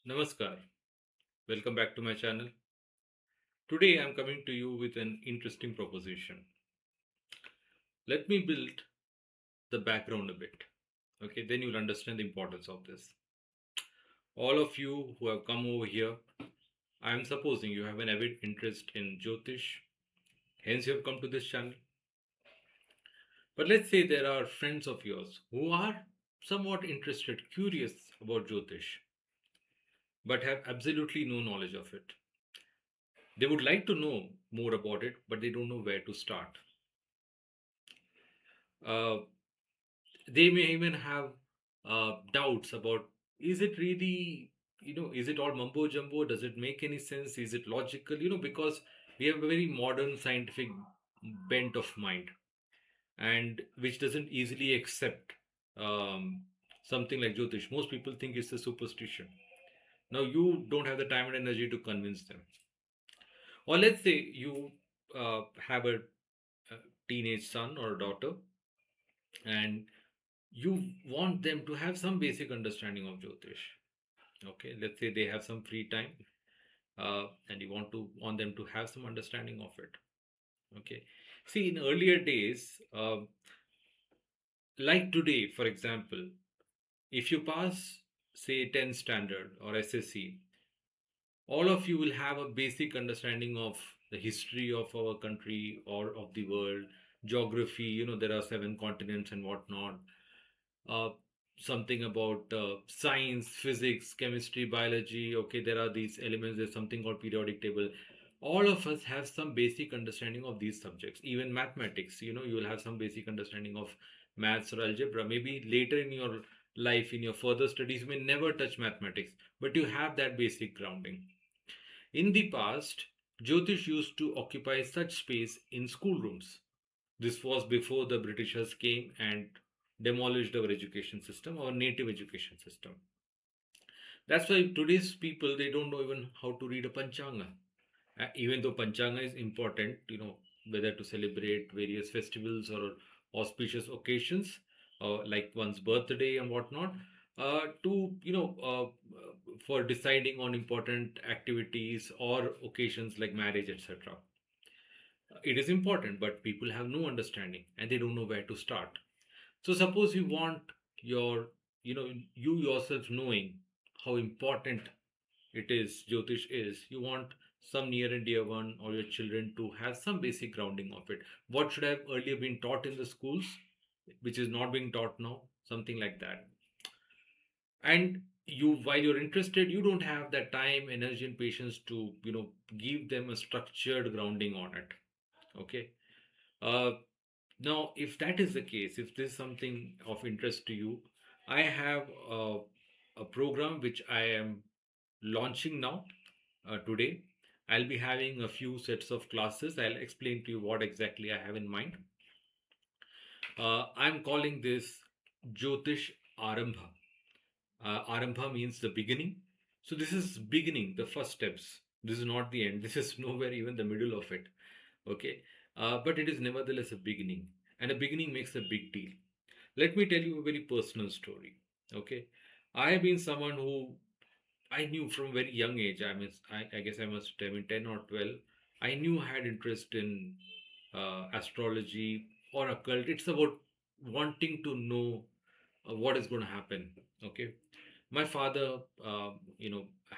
Namaskar. Welcome back to my channel. Today I'm coming to you with an interesting proposition. Let me build the background a bit. Okay, then you'll understand the importance of this. All of you who have come over here, I am supposing you have an avid interest in Jyotish, hence you have come to this channel. But let's say there are friends of yours who are somewhat interested, curious about Jyotish, but have absolutely no knowledge of it. They would like to know more about it, but they don't know where to start. Uh, they may even have doubts about, is it really, is it all mumbo jumbo, does it make any sense, is it logical, because we have a very modern scientific bent of mind, and which doesn't easily accept um, something like Jyotish. Most people think it's a superstition. Now you don't have the time and energy to convince them. Or let's say you have a teenage son or daughter, and you want them to have some basic understanding of Jyotish. Okay, let's say they have some free time, and you want them to have some understanding of it. Okay, see, in earlier days, like today, for example, if you pass, say, 10 standard or SSC, all of you will have a basic understanding of the history of our country or of the world, geography. There are seven continents and whatnot. uh, Something about science, physics, chemistry, biology. Okay, there are these elements. There's something called periodic table. All of us have some basic understanding of these subjects. Even mathematics, you will have some basic understanding of maths or algebra. Maybe later in your life, in your further studies, you may never touch mathematics, but you have that basic grounding. In the past, Jyotish used to occupy such space in schoolrooms. This was before the Britishers came and demolished our education system, our native education system. That's why today's people, they don't know even how to read a Panchanga. Even though Panchanga is important, whether to celebrate various festivals or auspicious occasions, like one's birthday and whatnot, to for deciding on important activities or occasions like marriage, etc. It is important, but people have no understanding and they don't know where to start. So suppose you want your, you yourself knowing how important it is, Jyotish is, you want some near and dear one or your children to have some basic grounding of it. What should have earlier been taught in the schools, which is not being taught now, something like that. And you, while you're interested, you don't have that time, energy, and patience to, give them a structured grounding on it. Okay. Uh, Now, if that is the case, if this is something of interest to you, I have a program which I am launching now today. I'll be having a few sets of classes. I'll explain to you what exactly I have in mind. I'm calling this Jyotish-arambha. Arambha means the beginning. So this is beginning, the first steps. This is not the end. This is nowhere even the middle of it. Okay. But it is nevertheless a beginning. And a beginning makes a big deal. Let me tell you a very personal story. Okay. I have been someone who I knew from very young age. I guess I must have been 10 or 12. I knew I had interest in astrology or occult. It's about wanting to know what is going to happen. Okay. My father,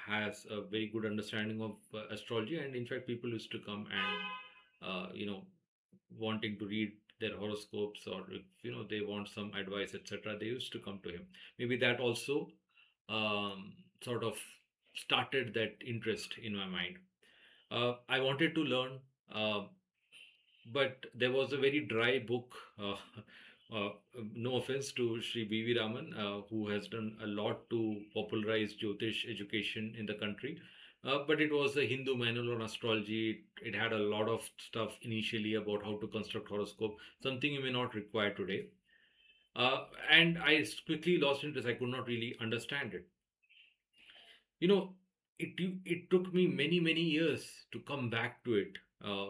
has a very good understanding of astrology, and in fact, people used to come and, wanting to read their horoscopes, or if they want some advice, etc. They used to come to him. Maybe that also sort of started that interest in my mind. I wanted to learn, uh, but there was a very dry book. No offense to Sri B.V. Raman, who has done a lot to popularize Jyotish education in the country. But it was a Hindu manual on astrology. It had a lot of stuff initially about how to construct horoscope, something you may not require today. And I quickly lost interest. I could not really understand it. You know, it took me many years to come back to it.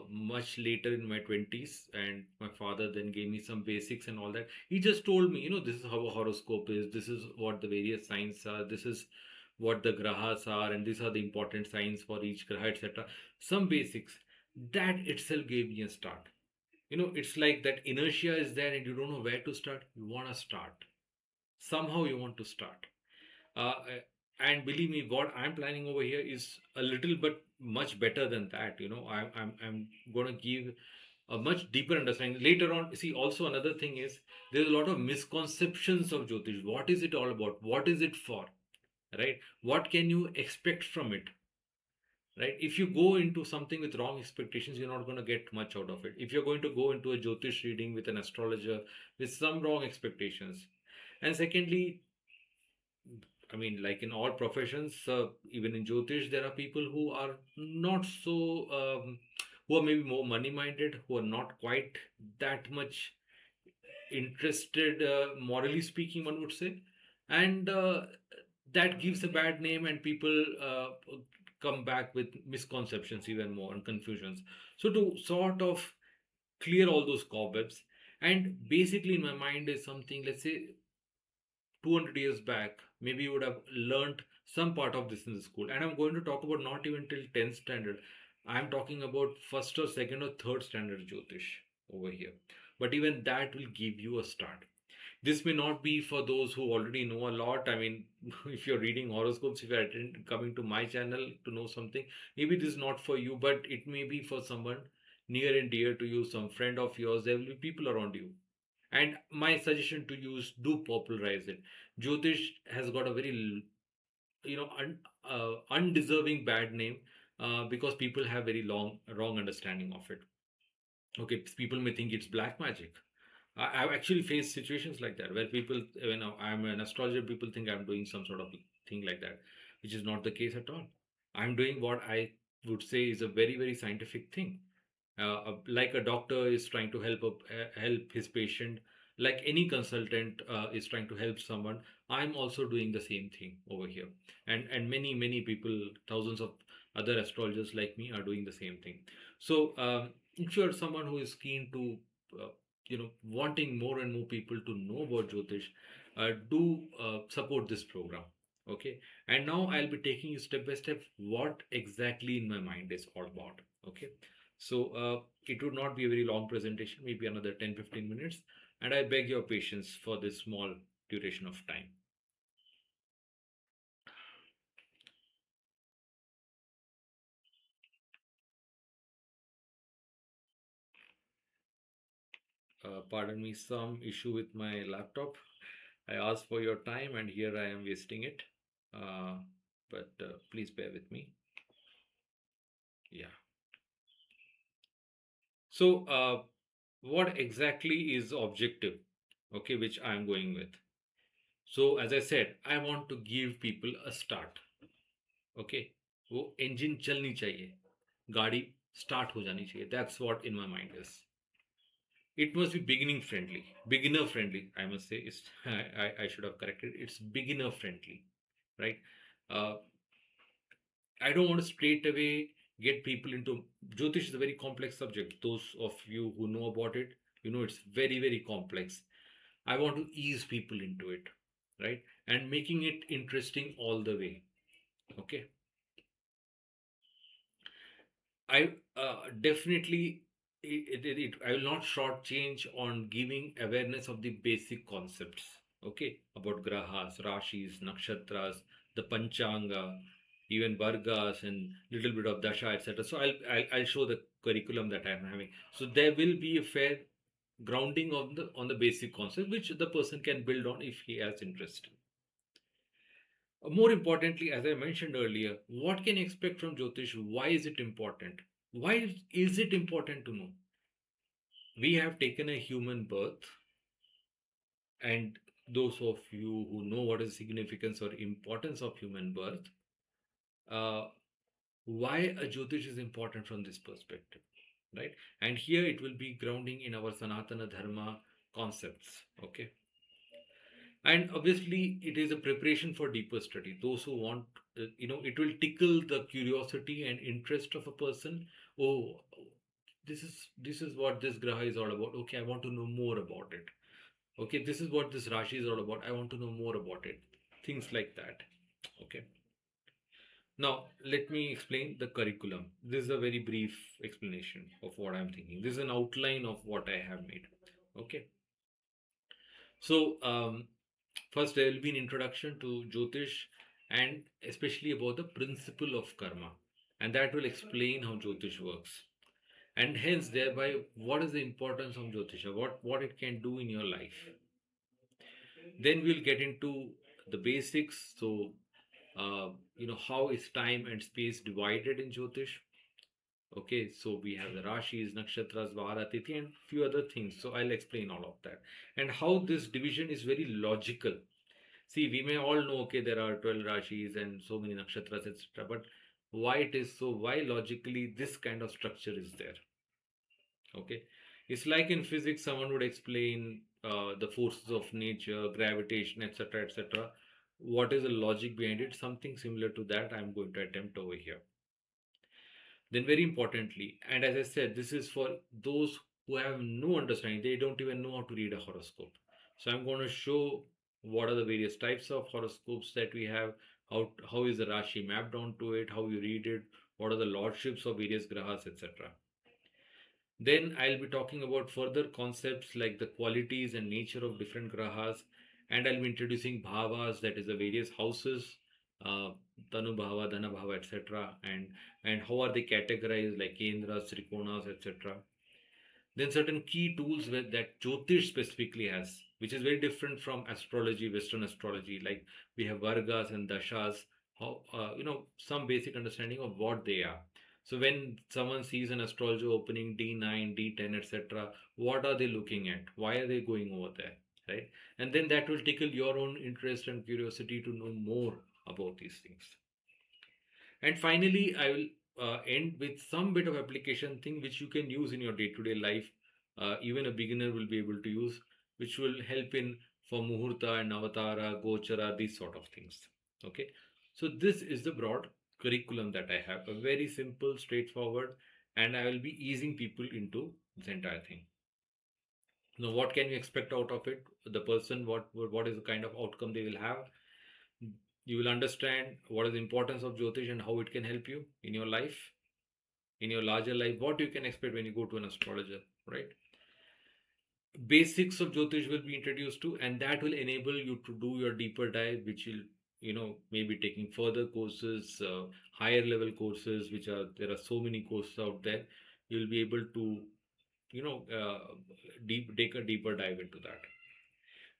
Much later in my 20s, and my father then gave me some basics and all that. He just told me, this is how a horoscope is, this is what the various signs are, this is what the grahas are, and these are the important signs for each graha, etc. Some basics. That itself gave me a start. It's like that inertia is there and you don't know where to start. You want to start. Somehow you want to start. Uh, and believe me, what I'm planning over here is a little but much better than that. I'm going to give a much deeper understanding later on. See, also another thing is there's a lot of misconceptions of Jyotish. What is it all about? What is it for? Right? What can you expect from it? Right? If you go into something with wrong expectations, you're not going to get much out of it. If you're going to go into a Jyotish reading with an astrologer with some wrong expectations, and secondly, I mean, like in all professions, even in Jyotish, there are people who are not so, who are maybe more money minded, who are not quite that much interested, morally speaking, one would say. And that gives a bad name, and people come back with misconceptions even more and confusions. So, to sort of clear all those cobwebs, and basically, in my mind, is something, let's say, 200 years back, maybe you would have learnt some part of this in the school. And I'm going to talk about not even till 10th standard. I'm talking about first or second or third standard Jyotish over here. But even that will give you a start. This may not be for those who already know a lot. I mean, if you're reading horoscopes, if you're coming to my channel to know something, maybe this is not for you, but it may be for someone near and dear to you, some friend of yours. There will be people around you, and my suggestion to you is do popularize it. Jyotish has got a very, undeserving bad name, because people have very wrong understanding of it. Okay, people may think it's black magic. I've actually faced situations like that where people, I'm an astrologer, people think I'm doing some sort of thing like that, which is not the case at all. I'm doing what I would say is a very, very scientific thing. Like a doctor is trying to help his patient, like any consultant is trying to help someone. I'm also doing the same thing over here, and many people, thousands of other astrologers like me are doing the same thing. So if you're someone who is keen to, wanting more and more people to know about Jyotish, do support this program. Okay, and now I'll be taking you step by step what exactly in my mind is all about. Okay, so it would not be a very long presentation, maybe another 10-15 minutes, and I beg your patience for this small duration of time. Pardon me, some issue with my laptop. I asked for your time, and here I am wasting it. Uh, but please bear with me. Yeah. So, what exactly is objective? Okay, which I am going with. So, as I said, I want to give people a start. Okay, वो engine चलनी चाहिए, गाड़ी start हो जानी चाहिए. That's what in my mind is. It must be beginner friendly. I must say, I should have corrected. It's beginner friendly, right? Uh, I don't want to straight away get people into Jyotish is a very complex subject. Those of you who know about it, it's very, very complex. I want to ease people into it, right? And making it interesting all the way. Okay. I definitely, I will not shortchange on giving awareness of the basic concepts. Okay, about grahas, rashis, nakshatras, the panchanga, even vargas, and little bit of dasha, etc. So I'll show the curriculum that I'm having. So there will be a fair grounding on the basic concept which the person can build on if he has interest. More importantly, as I mentioned earlier, what can you expect from Jyotish? Why is it important? Why is it important to know? We have taken a human birth, and those of you who know what is significance or importance of human birth, uh, why a Jyotish is important from this perspective, right? And here it will be grounding in our Sanatana Dharma concepts, okay? And obviously it is a preparation for deeper study. Those who want, it will tickle the curiosity and interest of a person. Oh, this is what this graha is all about. Okay, I want to know more about it. Okay, this is what this rashi is all about. I want to know more about it. Things like that. Okay. Now, let me explain the curriculum. This is a very brief explanation of what I'm thinking. This is an outline of what I have made. Okay. So, first, there will be an introduction to Jyotish and especially about the principle of karma. And that will explain how Jyotish works. And hence, thereby, what is the importance of Jyotisha? What it can do in your life. Then we'll get into the basics. So, how is time and space divided in Jyotish? Okay, so we have the Rashis, Nakshatras, Vaharatithi, and few other things. So I'll explain all of that. And how this division is very logical. See, we may all know, okay, there are 12 Rashis and so many Nakshatras, etc. But why it is so, why logically this kind of structure is there? Okay, it's like in physics, someone would explain the forces of nature, gravitation, etc., etc. What is the logic behind it? Something similar to that I'm going to attempt over here. Then, very importantly, and as I said, this is for those who have no understanding, they don't even know how to read a horoscope. So, I'm going to show what are the various types of horoscopes that we have, how is the Rashi mapped onto it, how you read it, what are the lordships of various grahas, etc. Then I'll be talking about further concepts like the qualities and nature of different grahas, and I'll be introducing bhavas, that is the various houses, uh, Tanu bhava, Dhana bhava, etc. And how are they categorized, like Kendras, Trikonas, etc. Then certain key tools that Jyotish specifically has, which is very different from astrology, Western astrology. Like we have Vargas and Dashas, how some basic understanding of what they are. So when someone sees an astrologer opening D9, D10, etc., what are they looking at? Why are they going over there? Right? And then that will tickle your own interest and curiosity to know more about these things. And finally, I will end with some bit of application thing which you can use in your day-to-day life. Even a beginner will be able to use, which will help in for Muhurta and Avatara, Gochara, these sort of things. Okay. So this is the broad curriculum that I have. A very simple, straightforward, and I will be easing people into this entire thing. Now, what can you expect out of it? The person, what is the kind of outcome they will have? You will understand what is the importance of Jyotish and how it can help you in your life, in your larger life, what you can expect when you go to an astrologer, right? Basics of Jyotish will be introduced to, and that will enable you to do your deeper dive, which will, maybe taking further courses, higher level courses, there are so many courses out there. You'll be able to, you know, uh, take a deeper dive into that.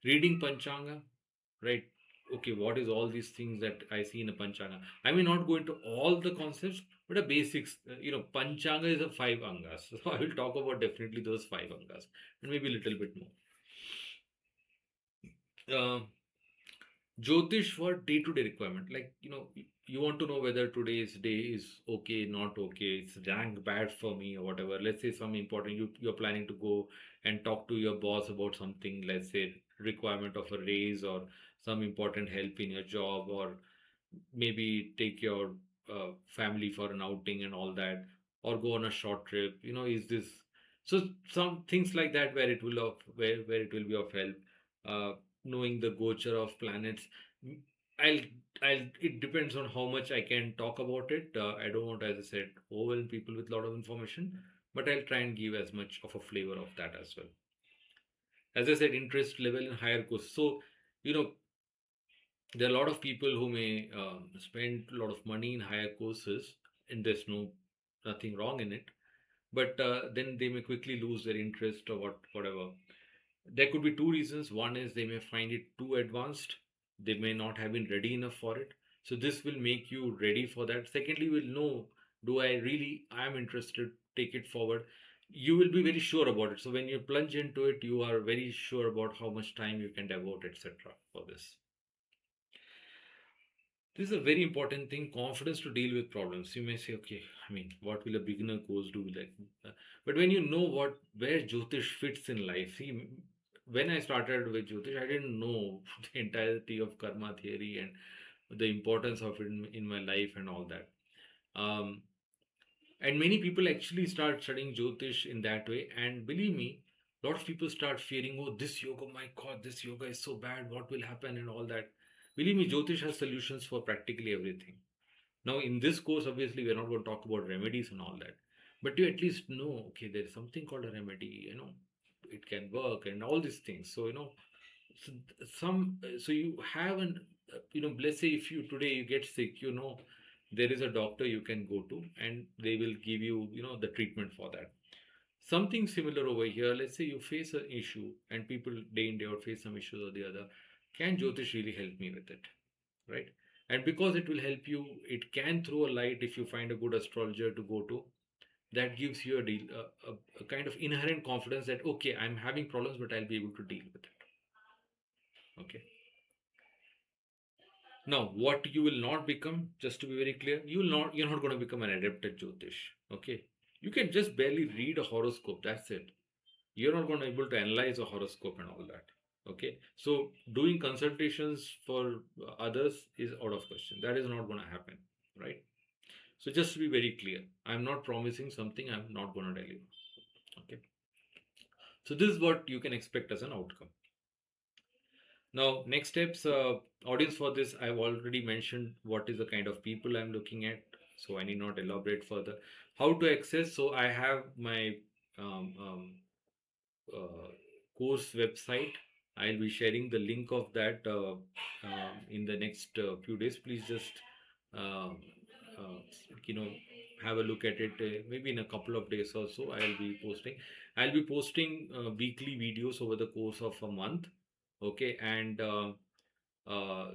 Reading Panchanga, right? Okay, what is all these things that I see in a Panchanga? I may not go into all the concepts, but the basics. Panchanga is a five angas, so I will talk about definitely those five angas and maybe a little bit more. Uh, Jyotish for day-to-day requirement, like you want to know whether today's day is okay, not okay, it's rank bad for me or whatever. Let's say some important you're planning to go and talk to your boss about something, let's say requirement of a raise or some important help in your job, or maybe take your family for an outing and all that, or go on a short trip. Is this so? Some things like that where it will where it will be of help. Uh, Knowing the gochar of planets, Mm, I'll it depends on how much I can talk about it. I don't want, as I said, overwhelm people with a lot of information, but I'll try and give as much of a flavor of that as well. As I said, interest level in higher course. So, you know, there are a lot of people who may spend a lot of money in higher courses, and there's nothing wrong in it. But then they may quickly lose their interest or whatever. There could be two reasons. One is they may find it too advanced. They may not have been ready enough for it. So this will make you ready for that. Secondly, you will know, do I am interested, take it forward. You will be very sure about it. So when you plunge into it, you are very sure about how much time you can devote, etc. for this. This is a very important thing, confidence to deal with problems. You may say, okay, I mean, what will a beginner course do? But when you know where Jyotish fits in life, see, when I started with Jyotish, I didn't know the entirety of karma theory and the importance of it in my life and all that. Um, and many people actually start studying Jyotish in that way. And believe me, a lot of people start fearing, oh, this yoga, my God, this yoga is so bad. What will happen and all that. Believe me, Jyotish has solutions for practically everything. Now, in this course, obviously, we're not going to talk about remedies and all that, but you at least know, okay, there is something called a remedy, it can work and all these things. So, so so you have let's say if you today you get sick, there is a doctor you can go to and they will give you, the treatment for that. Something similar over here. Let's say you face an issue and people day in day out face some issues or the other. Can Jyotish really help me with it? Right? And because it will help you, it can throw a light if you find a good astrologer to go to. That gives you a kind of inherent confidence that, okay, I'm having problems, but I'll be able to deal with it. Okay. Now, what you will not become, just to be very clear, you're not going to become an adept at Jyotish. Okay. You can just barely read a horoscope. That's it. You're not going to be able to analyze a horoscope and all that. Okay. So doing consultations for others is out of question. That is not going to happen. Right. So just to be very clear, I'm not promising something I'm not going to deliver. Okay. So this is what you can expect as an outcome. Now, next steps, audience for this, I've already mentioned what is the kind of people I'm looking at. So I need not elaborate further. How to access? So I have my um, um, uh, course website. I'll be sharing the link of that in the next few days. Please just um, uh, you know have a look at it. Maybe in a couple of days or so, I'll be posting. I'll be posting weekly videos over the course of a month. Okay, and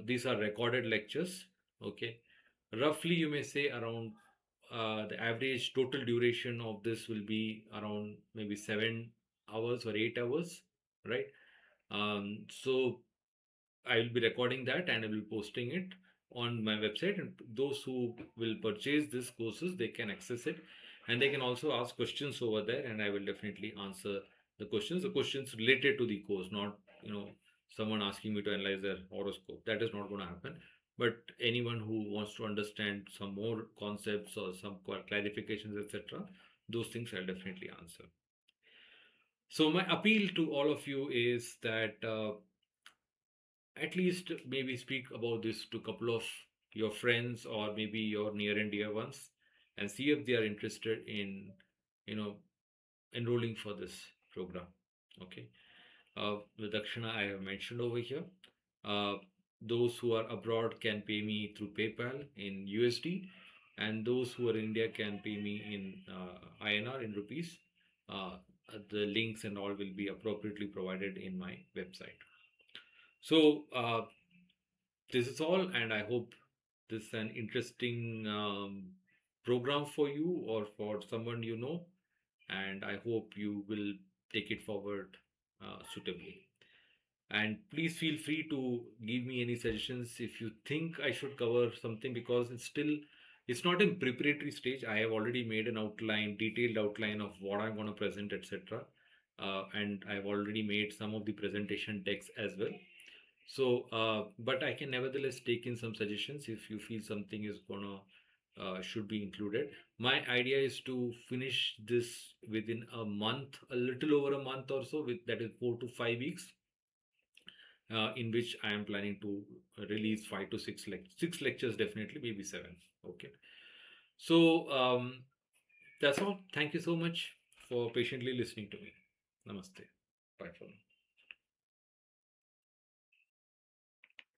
these are recorded lectures. Okay, roughly you may say around the average total duration of this will be around maybe 7 hours or 8 hours, right? So I will be recording that and I will be posting it on my website. And those who will purchase these courses, they can access it and they can also ask questions over there. And I will definitely answer the questions related to the course, not, someone asking me to analyze their horoscope. That is not going to happen. But anyone who wants to understand some more concepts or some clarifications, etc., those things I'll definitely answer. So my appeal to all of you is that at least maybe speak about this to a couple of your friends or maybe your near and dear ones and see if they are interested in you know enrolling for this program. Okay. The dakshina I have mentioned over here. uh, those who are abroad can pay me through PayPal in USD, and those who are in India can pay me in INR, in rupees. The links and all will be appropriately provided in my website. So this is all, and I hope this is an interesting program for you or for someone you know, and I hope you will take it forward suitably. And please feel free to give me any suggestions if you think I should cover something, because it's not in preparatory stage. I have already made an outline, detailed outline of what I'm going to present, etc. And I've already made some of the presentation decks as well. So, but I can nevertheless take in some suggestions if you feel something is gonna should be included. My idea is to finish this within a month, a little over a month or so, with that is 4 to 5 weeks, in which I am planning to release 5 to 6 six lectures, definitely, maybe seven. Okay. So that's all. Thank you so much for patiently listening to me. Namaste. Bye for now.